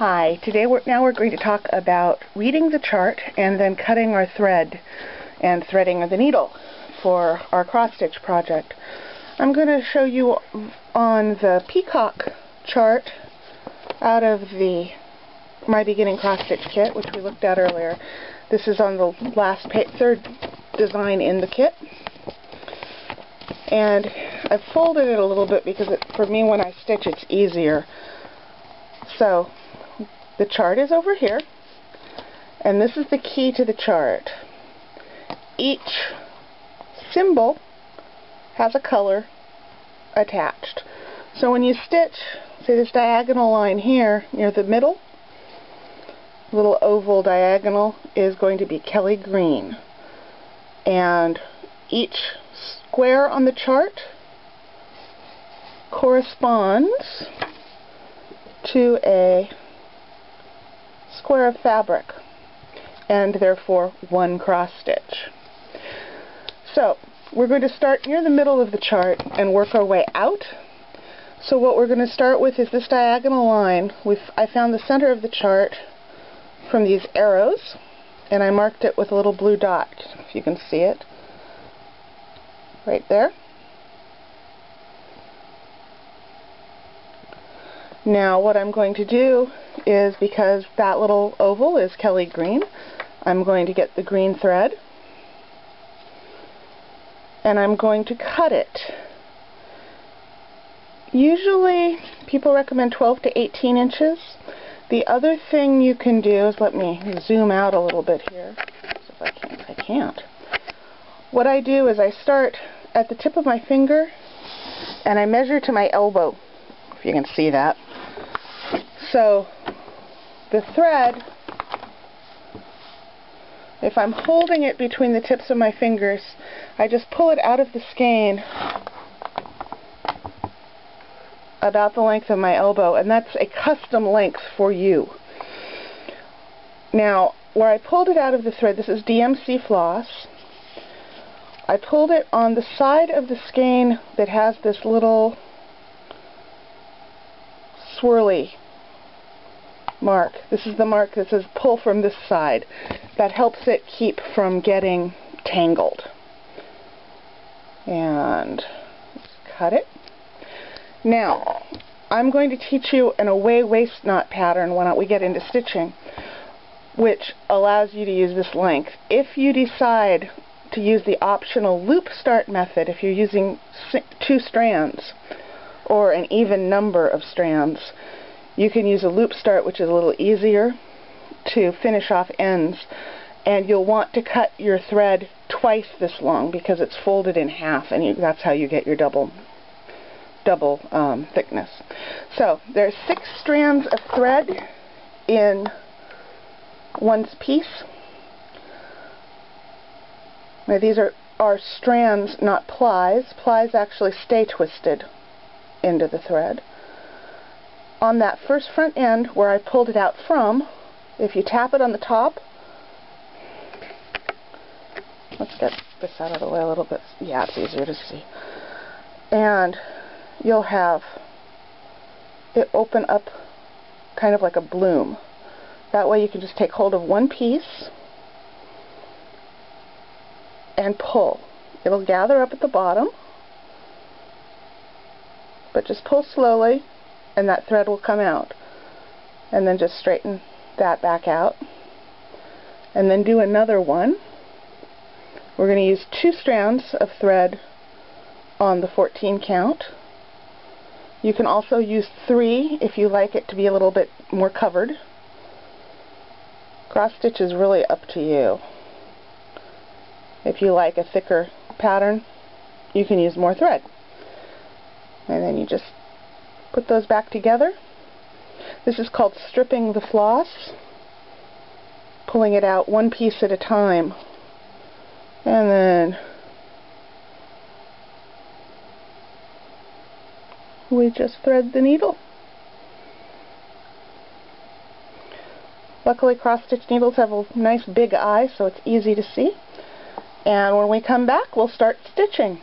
Hi, today we're going to talk about reading the chart and then cutting our thread and threading the needle for our cross-stitch project. I'm going to show you on the peacock chart out of the My Beginning Cross-Stitch Kit, which we looked at earlier. This is on the third design in the kit. And I've folded it a little bit because for me when I stitch it's easier. So the chart is over here, and this is the key to the chart. Each symbol has a color attached. So when you stitch, say this diagonal line here near the middle, little oval diagonal is going to be Kelly green. And each square on the chart corresponds to a square of fabric, and therefore one cross stitch. So we're going to start near the middle of the chart and work our way out. So what we're going to start with is this diagonal line. I found the center of the chart from these arrows, and I marked it with a little blue dot, if you can see it right there. Now what I'm going to do is, because that little oval is Kelly green, I'm going to get the green thread and I'm going to cut it. Usually people recommend 12 to 18 inches. The other thing you can do is, let me zoom out a little bit here. So if I can't. What I do is I start at the tip of my finger and I measure to my elbow, if you can see that. So the thread, if I'm holding it between the tips of my fingers, I just pull it out of the skein about the length of my elbow, and that's a custom length for you. Now, where I pulled it out of the thread, this is DMC floss. I pulled it on the side of the skein that has this little swirly mark. This is the mark that says pull from this side. That helps it keep from getting tangled. And let's cut it. Now, I'm going to teach you an away waist knot pattern when we get into stitching, which allows you to use this length. If you decide to use the optional loop start method, if you're using 2 strands or an even number of strands, you can use a loop start, which is a little easier to finish off ends, and you'll want to cut your thread twice this long because it's folded in half, and that's how you get your double thickness. So there's 6 strands of thread in one piece. Now these are strands, not plies. Plies actually stay twisted into the thread. On that first front end where I pulled it out from, if you tap it on the top, let's get this out of the way a little bit. Yeah, it's easier to see. And you'll have it open up kind of like a bloom. That way you can just take hold of one piece and pull. It'll gather up at the bottom, but just pull slowly and that thread will come out. And then just straighten that back out. And then do another one. We're going to use 2 strands of thread on the 14 count. You can also use 3 if you like it to be a little bit more covered. Cross stitch is really up to you. If you like a thicker pattern, you can use more thread. And then you just put those back together. This is called stripping the floss, pulling it out one piece at a time. And then we just thread the needle. Luckily cross-stitch needles have a nice big eye, so it's easy to see. And when we come back, we'll start stitching.